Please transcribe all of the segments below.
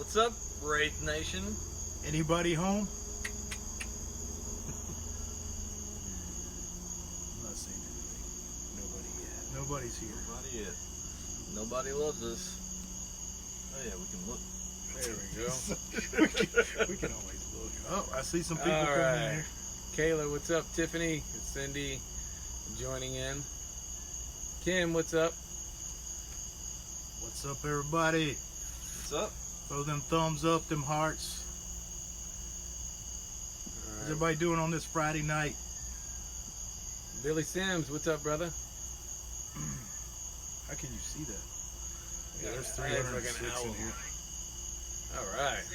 What's up, Wraith Nation? Anybody home? I'm not saying anything. Nobody yet. Nobody's here. Nobody yet. Nobody loves us. Oh yeah, we can look. There we go. we can always look. Oh, I see some people coming in here. Kayla, what's up? Tiffany, Cindy joining in. Kim, what's up? What's up, everybody? What's up? Throw them thumbs up, them hearts. All How's everybody doing on this Friday night? Billy Sims, what's up, brother? How can you see that? Yeah, there's I had like 306 an owl. in here. All right.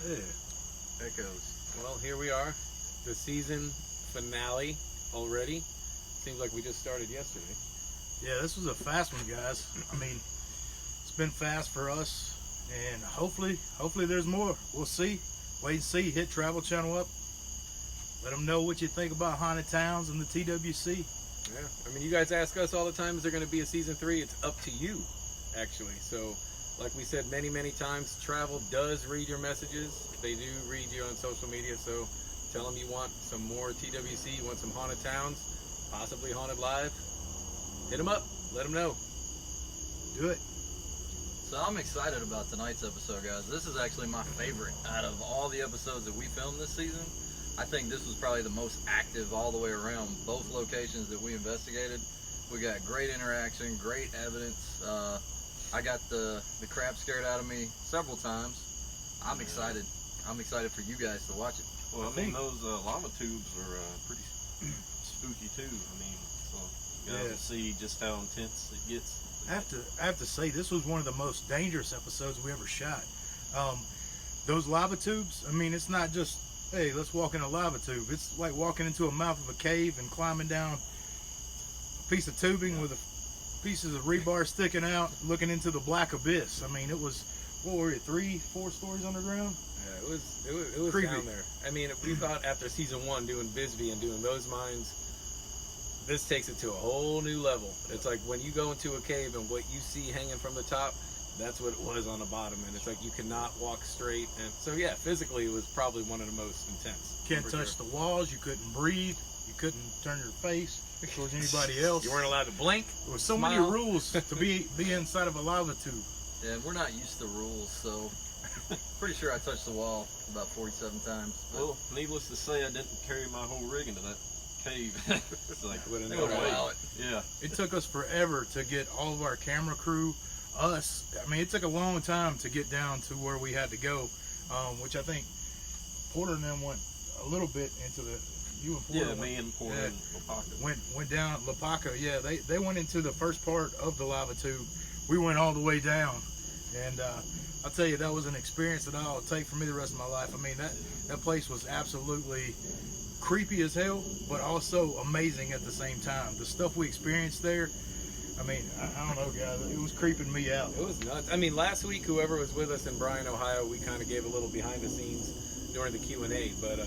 Yeah. Echoes. Well, here we are. The season finale already. Seems like we just started yesterday. Yeah, this was a fast one, guys. I mean, it's been fast for us, and hopefully there's more. We'll see. Wait and see. Hit Travel Channel up. Let them know what you think about haunted towns and the TWC. Yeah. I mean, you guys ask us all the time, is there going to be a season 3? It's up to you, actually. So, like we said many, many times, Travel does read your messages. They do read you on social media, so tell them you want some more TWC, you want some haunted towns, possibly haunted live. Hit them up. Let them know. Do it. So I'm excited about tonight's episode, guys. This is actually my favorite out of all the episodes that we filmed this season. I think this was probably the most active all the way around. Both locations that we investigated, we got great interaction, great evidence. I got the crap scared out of me several times. I'm excited. I'm excited for you guys to watch it. Well, I mean, those lava tubes are pretty spooky too. I mean, so you guys will see just how intense it gets. I have to say, this was one of the most dangerous episodes we ever shot. Those lava tubes, I mean, it's not just, hey, let's walk in a lava tube. It's like walking into a mouth of a cave and climbing down a piece of tubing with pieces of rebar sticking out, looking into the black abyss. I mean, it was, what were it, 3-4 stories underground? Yeah, it was Creepy. down there. I mean, we thought after season 1 doing Bisbee and doing those mines, this takes it to a whole new level. It's like when you go into a cave and what you see hanging from the top, that's what it was on the bottom, and it's like you cannot walk straight. And so yeah, physically it was probably one of the most intense. Can't touch the walls. You couldn't breathe. You couldn't turn your face towards anybody else. You weren't allowed to blink. There were so smile. many rules to be inside of a lava tube. Yeah, we're not used to rules, so pretty sure I touched the wall about 47 times. Well, needless to say, I didn't carry my whole rig into that cave. It's like, Would've no never way. allowed it. Yeah. It took us forever to get all of our camera crew, us. I mean, it took a long time to get down to where we had to go, which I think Porter and them went a little bit into the. You and Porter. Yeah, me and Porter and Lopaka. Went down Lopaka. Yeah, they went into the first part of the lava tube. We went all the way down, and I'll tell you, that was an experience that I'll take for me the rest of my life. I mean, that place was absolutely creepy as hell, but also amazing at the same time. The stuff we experienced there, I mean, I don't know, guys, it was creeping me out. It was nuts. I mean, last week, whoever was with us in Bryan, Ohio, we kind of gave a little behind the scenes during the Q&A, but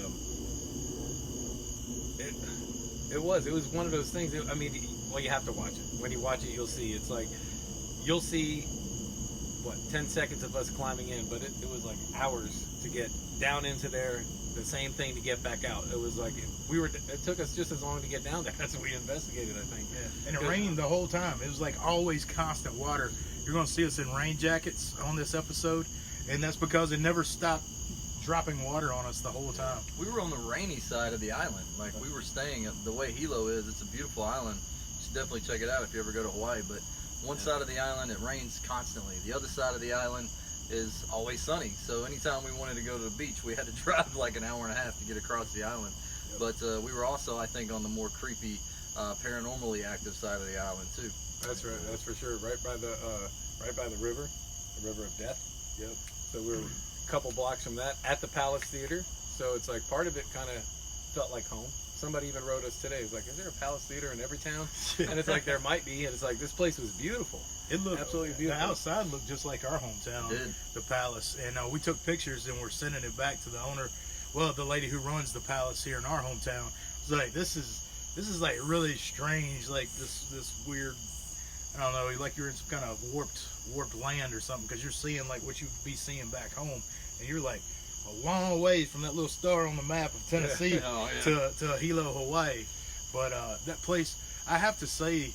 it was one of those things. I mean, well, you have to watch it. When you watch it, you'll see. It's like, you'll see, 10 seconds of us climbing in, but it was like hours to get down into there. The same thing to get back out. It was like it took us just as long to get down there as we investigated, I think. Yeah. And it rained the whole time. It was like always constant water. You're going to see us in rain jackets on this episode, and that's because it never stopped dropping water on us the whole time. We were on the rainy side of the island. Like, we were staying the way Hilo is. It's a beautiful island. You should definitely check it out if you ever go to Hawaii. But one side of the island, it rains constantly. The other side of the island is always sunny. So anytime we wanted to go to the beach, we had to drive like an hour and a half to get across the island. Yep. But we were also, I think, on the more creepy, paranormally active side of the island too. That's right. That's for sure. Right by the river of death. Yep. So we're a couple blocks from that at the Palace Theater. So it's like part of it kind of felt like home. Somebody even wrote us today. It's like, is there a Palace Theater in every town? And it's like, there might be. And it's like, this place was beautiful. It looked absolutely beautiful. The outside looked just like our hometown, the Palace. And we took pictures and we're sending it back to the owner. Well, the lady who runs the Palace here in our hometown. It's like, this is like really strange. Like this weird I don't know, like you're in some kind of warped land or something, because you're seeing like what you'd be seeing back home, and you're like a long ways from that little star on the map of Tennessee to Hilo, Hawaii. But that place, I have to say,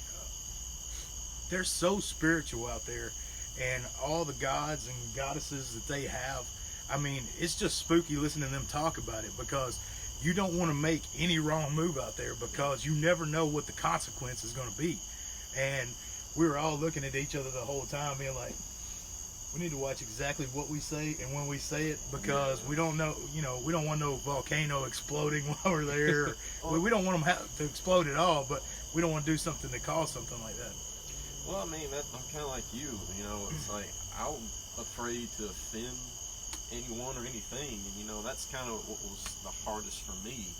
they're so spiritual out there, and all the gods and goddesses that they have. I mean, it's just spooky listening to them talk about it, because you don't want to make any wrong move out there, because you never know what the consequence is going to be. And we were all looking at each other the whole time, being like, we need to watch exactly what we say and when we say it, because we don't know, we don't want no volcano exploding while we're there. We don't want them to explode at all, but we don't want to do something to cause something like that. Well, I mean, I'm kind of like you. It's like I'm afraid to offend anyone or anything, and that's kind of what was the hardest for me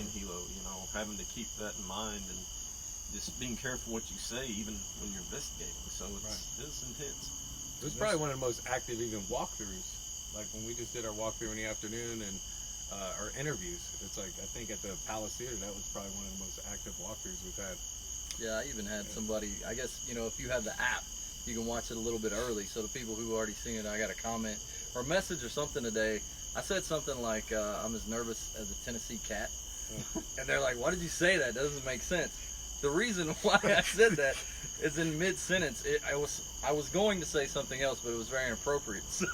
in Hilo. Having to keep that in mind and just being careful what you say, even when you're investigating. So it's intense. It was probably one of the most active even walkthroughs. Like when we just did our walkthrough in the afternoon and our interviews. It's like, I think at the Palace Theater, that was probably one of the most active walkthroughs we've had. Yeah, I even had somebody, I guess, if you have the app, you can watch it a little bit early. So the people who already seen it, I got a comment or a message or something today. I said something like, I'm as nervous as a Tennessee cat. And they're like, why did you say that? That doesn't make sense. The reason why I said that is in mid-sentence. I was going to say something else, but it was very inappropriate. So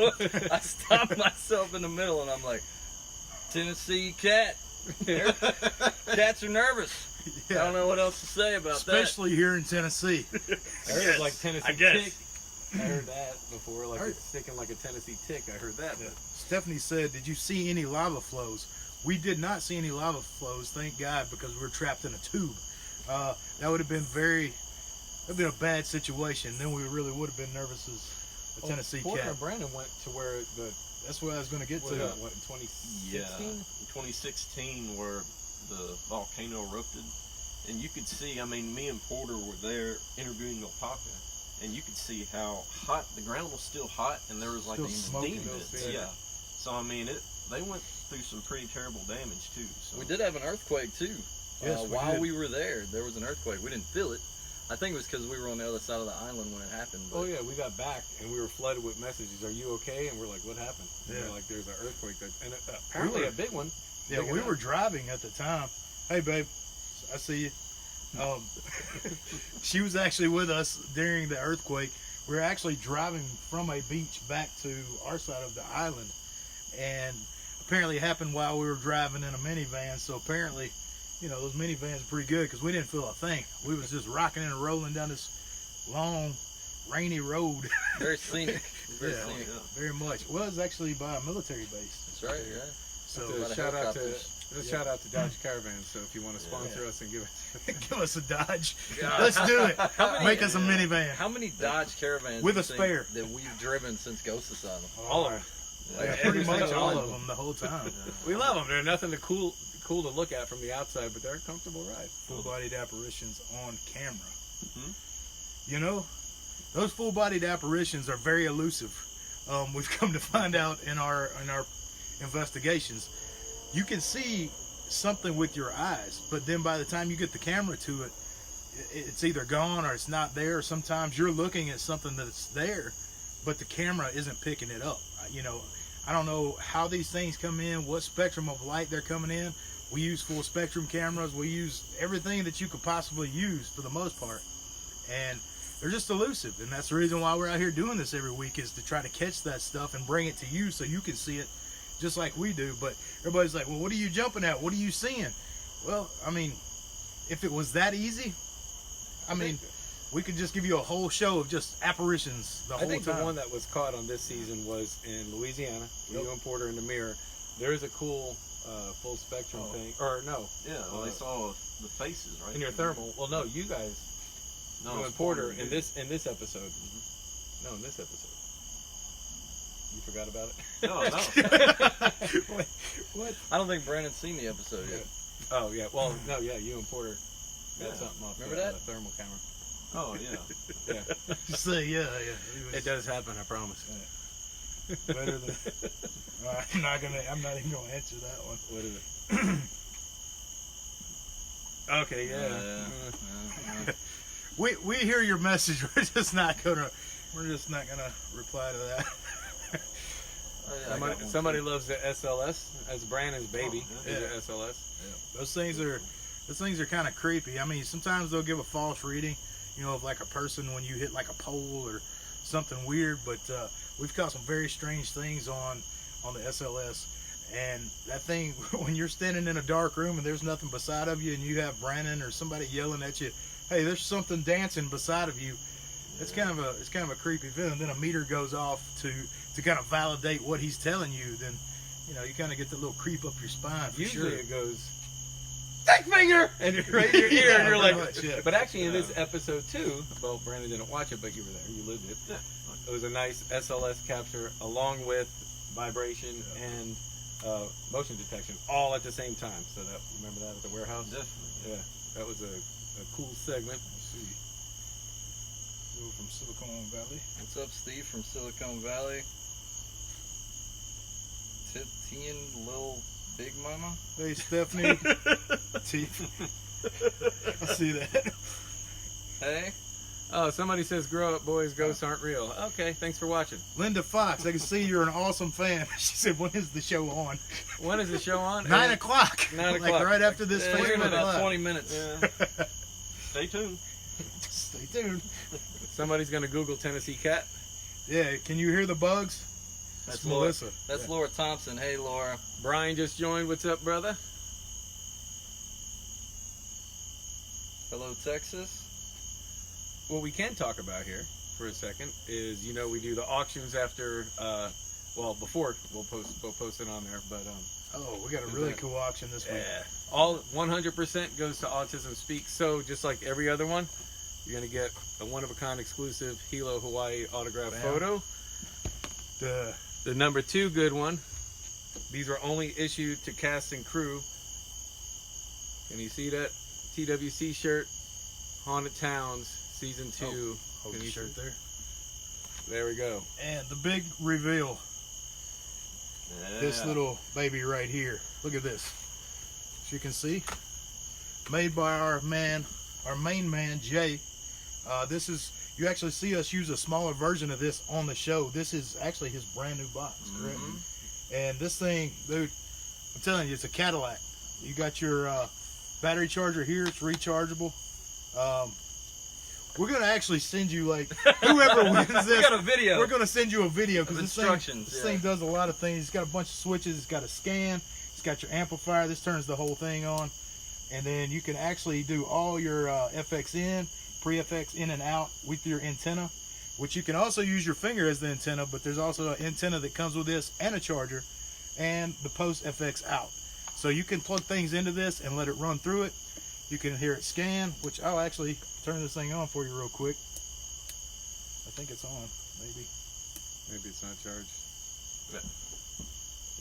I stopped myself in the middle, and I'm like, Tennessee cat. Cats are nervous. Yeah. I don't know what else to say about Especially here in Tennessee. I heard it like Tennessee tick. I heard that before, like it's sticking like a Tennessee tick. I heard that. Yeah. Stephanie said, did you see any lava flows? We did not see any lava flows, thank God, because we were trapped in a tube. That would have been a bad situation. Then we really would have been nervous as a Tennessee Porter cat. and Brandon went to where that's what I was going to get to. What, in 2016? Yeah, 2016, where the volcano erupted, and you could see. I mean, me and Porter were there interviewing Alpaca, and you could see how hot the ground was. Still hot, and there was like Still these smoking. steam bits. Yeah. So I mean, they went through some pretty terrible damage too. So. We did have an earthquake too. Yes, while we were there was an earthquake. We didn't feel it. I think it was because we were on the other side of the island when it happened. But. Oh yeah, we got back and we were flooded with messages. Are you okay? And we're like, what happened? And they're like, there's an earthquake, and apparently a big one. Yeah, we were driving at the time. Hey babe, I see you. She was actually with us during the earthquake. We were actually driving from a beach back to our side of the island, and apparently it happened while we were driving in a minivan. So apparently, those minivans are pretty good, because we didn't feel a thing. We was just rocking and rolling down this long, rainy road. Very scenic. Very Yeah, scenic. very much. Well, it was actually by a military base. That's right. Yeah. So shout out to Dodge Caravan. So if you want to sponsor us and give us give us a Dodge. God. Let's do it. Make us a minivan. How many Dodge Caravans With do a you think spare that we've driven since Ghost Asylum? all of them. Yeah, pretty much all of them the whole time. We love them. They're nothing cool to look at from the outside, but they're a comfortable ride. Full-bodied apparitions on camera. Mm-hmm. Those full-bodied apparitions are very elusive. We've come to find out in our investigations. You can see something with your eyes, but then by the time you get the camera to it, it's either gone or it's not there. Sometimes you're looking at something that's there, but the camera isn't picking it up. I don't know how these things come in, what spectrum of light they're coming in. We use full spectrum cameras. We use everything that you could possibly use for the most part. And they're just elusive. And that's the reason why we're out here doing this every week, is to try to catch that stuff and bring it to you so you can see it just like we do. But everybody's like, well, what are you jumping at? What are you seeing? Well, I mean, if it was that easy, we could just give you a whole show of just apparitions the whole time. I think the one that was caught on this season was in Louisiana. Yep. You and Porter in the mirror. There is a cool full spectrum thing. Or no. Yeah, well, they saw the faces, right? In your thermal. Well, no, you guys. No, you and Porter in this episode. Mm-hmm. No, in this episode. You forgot about it? No. Wait, what? I don't think Brandon's seen the episode yet. Oh yeah. Well, no, yeah. You and Porter got something off. Remember that thermal camera? Oh yeah. Yeah. Say yeah. It does happen. I promise. Yeah. Better than. I'm not even gonna answer that one. What is it? Okay. Yeah. We hear your message. We're just not gonna reply to that. Somebody loves the SLS. That's Brandon's baby. Oh, Is yeah. the SLS. Yeah. Those things are kind of creepy. I mean, sometimes they'll give a false reading, of like a person when you hit like a pole or something weird. But we've caught some very strange things on the SLS. And that thing, when you're standing in a dark room and there's nothing beside of you, and you have Brandon or somebody yelling at you, "Hey, there's something dancing beside of you." It's kind of a creepy feeling. Then a meter goes off to kind of validate what he's telling you. Then you kind of get the little creep up your spine. For Usually sure. it goes, "Stick finger," and you're right in your ear, Yeah, and you're like. pretty much, yeah. But actually, in this episode too, well, Brandon didn't watch it, but you were there. You lived it. Yeah. It was a nice SLS capture, along with vibration and motion detection, all at the same time. So that, remember that at the warehouse? Definitely. Yeah, that was a cool segment. Let's see. We're from Silicon Valley. What's up, Steve from Silicon Valley? Titian Lil Big Mama. Hey, Stephanie. I see that. Hey. Oh, somebody says, "Grow up, boys. Ghosts aren't real." Okay, thanks for watching. Linda Fox, I can see you're an awesome fan. She said, "When is the show on?" When is the show on? 9 o'clock. 9 Like o'clock. right after this Yeah, we're in Facebook about Live. 20 minutes. Yeah. Stay tuned. Stay tuned. Somebody's gonna Google Tennessee cat. Yeah, can you hear the bugs? That's It's Melissa. That's Yeah. Laura Thompson. Hey, Laura. Brian just joined. What's up, brother? Hello, Texas. What we can talk about here for a second is, we do the auctions after, before we'll post it on there, but Oh, we got a really cool auction this week. all 100% goes to Autism Speaks. So just like every other one, you're gonna get a one-of-a-kind exclusive Hilo Hawaii autograph Bam. photo. The number 2 good one. These were only issued to cast and crew. Can you see that TWC shirt? Haunted Towns Season 2. Hold Can the you shirt see? there. There we go. And the big reveal. Yeah. This little baby right here. Look at this. As you can see, made by our main man, Jay. You actually see us use a smaller version of this on the show. This is actually his brand new box, correct? And this thing, dude, I'm telling you, it's a Cadillac. You got your battery charger here. It's rechargeable. We're going to actually send you, like, whoever wins this. We got a video. We're going to send you a video because Of this instructions, thing does a lot of things. It's got a bunch of switches. It's got a scan. It's got your amplifier. This turns the whole thing on. And then you can actually do all your FX in, pre-FX in and out with your antenna, which you can also use your finger as the antenna, but there's also an antenna that comes with this and a charger and the post FX out. So you can plug things into this and let it run through it. You can hear it scan, which I'll actually turn this thing on for you real quick. I think it's on, maybe. Maybe it's not charged.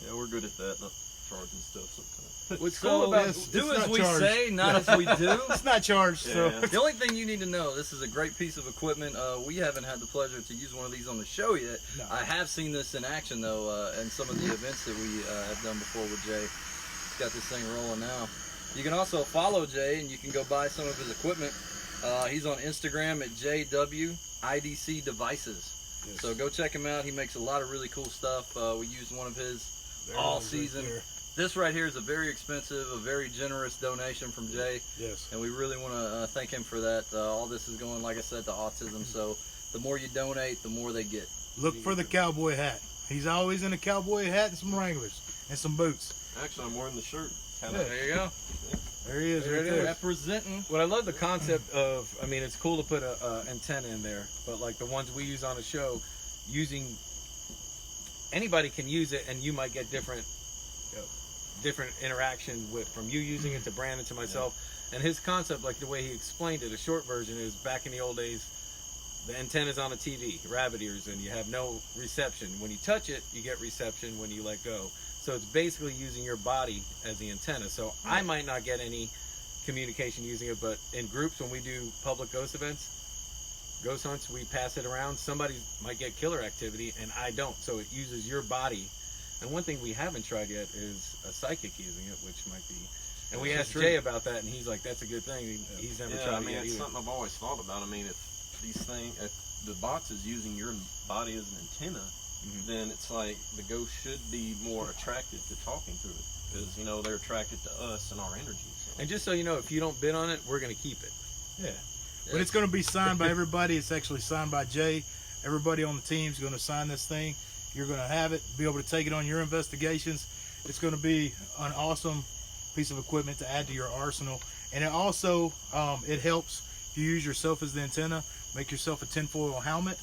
Yeah, we're good at that. Not charging stuff sometimes. What's So, cool about it's do not as we charged. say, not as we do. It's not charged, so Yeah. The only thing you need to know, this is a great piece of equipment. We haven't had the pleasure to use one of these on the show yet. No. I have seen this in action, though, in some of the events that we have done before with Jay. He's got this thing rolling now. You can also follow Jay, and you can go buy some of his equipment. He's on Instagram at JWIDC Devices. Yes. So go check him out. He makes a lot of really cool stuff. We used one of his There it all is right season. there. This right here is a very expensive, a very generous donation from Jay. Yes. And we really want to thank him for that. All this is going, like I said, to autism. So the more you donate, the more they get. Look for the cowboy hat. He's always in a cowboy hat and some Wranglers and some boots. Actually, I'm wearing the shirt. Yeah. There you go. There he is, There right it there. is. Representing. What I love the concept of, I mean, it's cool to put a antenna in there, but like the ones we use on the show, anybody can use it, and you might get different interaction from you using it to Brandon to myself. And his concept, like the way he explained it, a short version is back in the old days, the antenna's on a TV, rabbit ears, and you have no reception. When you touch it, you get reception when you let go. So it's basically using your body as the antenna. So I might not get any communication using it, but in groups when we do public ghost events, ghost hunts, we pass it around. Somebody might get killer activity and I don't. So it uses your body. And one thing we haven't tried yet is a psychic using it, which might be And we asked true. Jay about that, and he's like, "That's a good thing. He's never Yeah, tried I mean, it yet it's either." something I've always thought about. I mean, if these things, if the box is using your body as an antenna, then it's like the ghost should be more attracted to talking to it because, you know, they're attracted to us and our energy. So. And just so you know, if you don't bid on it, we're gonna keep it. Yeah. But it's going to be signed by everybody. It's actually signed by Jay. Everybody on the team is going to sign this thing. You're going to have it, be able to take it on your investigations. It's going to be an awesome piece of equipment to add to your arsenal. And it also, it helps if you use yourself as the antenna, make yourself a tinfoil helmet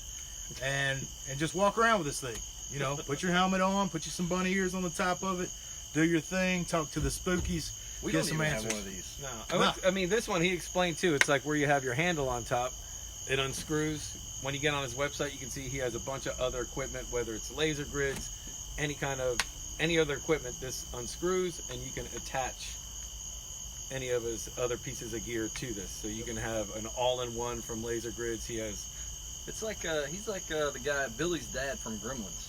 and just walk around with this thing. You know, put your helmet on, put you some bunny ears on the top of it, do your thing, talk to the spookies. We Get don't some even answers. have one of these. No, I mean this one he explained too. It's like where you have your handle on top, it unscrews. When you get on his website, you can see he has a bunch of other equipment, whether it's laser grids, any other equipment. This unscrews, and you can attach any of his other pieces of gear to this. So you can have an all-in-one from laser grids. He has. It's like he's like the guy Billy's dad from Gremlins.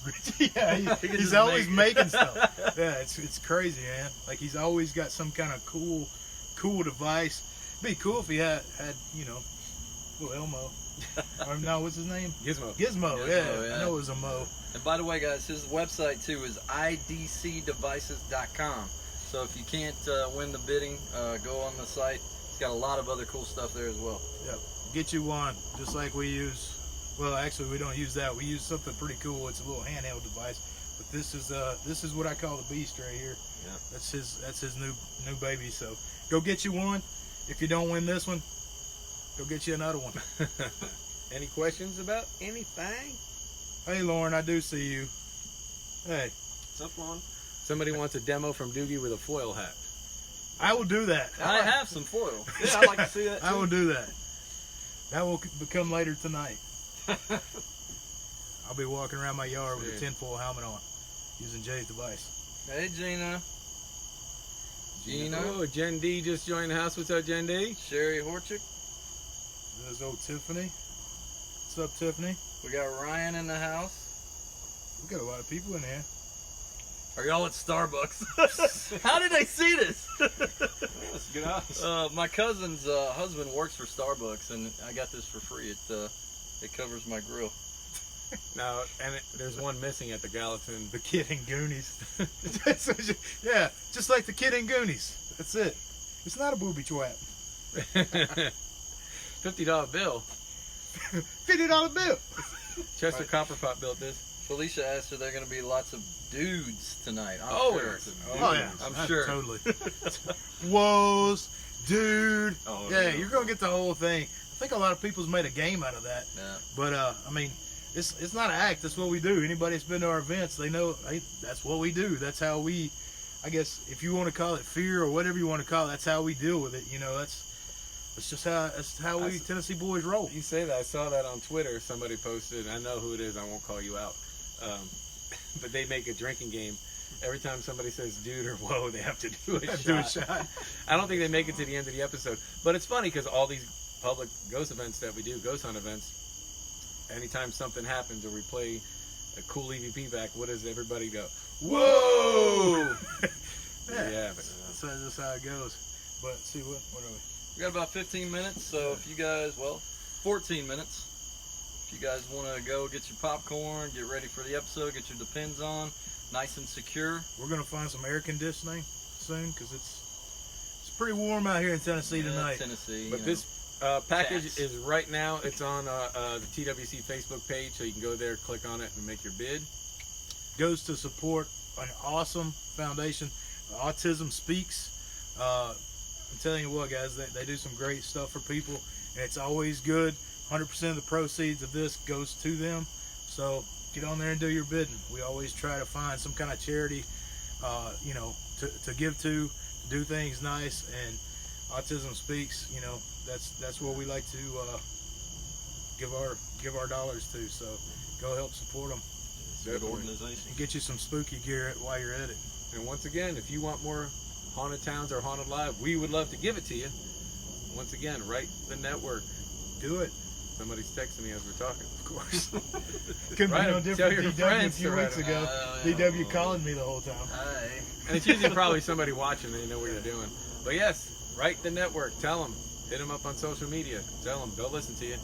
Yeah, He can he's just always make it. making stuff. Yeah, it's crazy, man. Like he's always got some kind of cool device. It'd be cool if he had you know, little Elmo. Or no, what's his name? Gizmo. Gizmo. Gizmo, Yeah, yeah. I know it was a Mo. And by the way, guys, his website too is idcdevices.com. So if you can't win the bidding, go on the site. He's got a lot of other cool stuff there as well. Yep. Get you one, just like we use. Well, actually, we don't use that. We use something pretty cool. It's a little handheld device. But this is what I call the beast right here. Yeah. That's his new baby. So go get you one. If you don't win this one, go get you another one. Any questions about anything? Hey, Lauren, I do see you. Hey, What's up, Lon? Somebody wants a demo from Doogie with a foil hat. I will do that. I have some foil. Yeah, I'd like to see that too. I will do that. That will become later tonight. I'll be walking around my yard with a tinfoil helmet on, using Jay's device. Hey, Gina. Gina. Oh, Jen D just joined the house. What's up, Jen D? Sherry Horchick. There's old Tiffany. What's up, Tiffany? We got Ryan in the house. We got a lot of people in here. Are y'all at Starbucks? How did they see this? That's good eyes. My cousin's husband works for Starbucks, and I got this for free. It covers my grill. No, and there's one missing at the Gallatin. The kid in Goonies. Yeah, just like the kid in Goonies. That's it. It's not a booby trap. $50 bill. $50 bill. Chester Copperpot built this. Felicia asked if there are going to be lots of dudes tonight. I'm Oh, sure. yes. Oh yeah, I'm sure. Totally. Woes, dude. Oh, Yeah, yeah. you're gonna get the whole thing. I think a lot of people's made a game out of that. Yeah. But I mean, it's not an act. That's what we do. Anybody that's been to our events, they know hey, that's what we do. That's how we. I guess if you want to call it fear or whatever you want to call it, that's how we deal with it. You know, that's just how we Tennessee boys roll. You say that. I saw that on Twitter. Somebody posted. I know who it is. I won't call you out. But they make a drinking game. Every time somebody says dude or whoa, they have to do a shot. Do a shot. I don't think they make it to the end of the episode. But it's funny because all these public ghost events that we do, ghost hunt events, anytime something happens or we play a cool EVP back, what does everybody go? Whoa! There you have it. That's how it goes. But see what are we? We got about 15 minutes, so if you guys, 14 minutes. If you guys want to go get your popcorn, get ready for the episode, get your Depends on, nice and secure. We're gonna find some air conditioning soon because it's pretty warm out here in Tennessee tonight. Tennessee. But this package is right now. It's on the TWC Facebook page, so you can go there, click on it, and make your bid. Goes to support an awesome foundation. Autism Speaks. I'm telling you what, guys, they do some great stuff for people, and it's always good. 100% of the proceeds of this goes to them. So get on there and do your bidding. We always try to find some kind of charity, to give to, do things nice. And Autism Speaks, that's where we like to give our dollars to. So go help support them. It's a good organization. And get you some spooky gear while you're at it. And once again, if you want more haunted towns or haunted live, we would love to give it to you. Once again, write the network. Do it. Somebody's texting me as we're talking. Of course. Couldn't Write be no 'em. Tell different your DW a friends few to write weeks 'em. ago. DW calling me the whole time. Hi. And it's usually probably somebody watching. They know what you're doing. But yes, write the network. Tell them. Hit them up on social media. Tell them. They'll listen to you.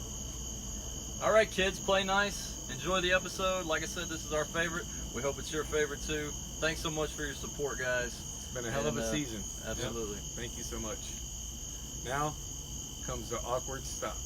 All right, kids, play nice. Enjoy the episode. Like I said, this is our favorite. We hope it's your favorite too. Thanks so much for your support, guys. It's been a hell of a season. Absolutely. Yep. Thank you so much. Now comes the awkward stop.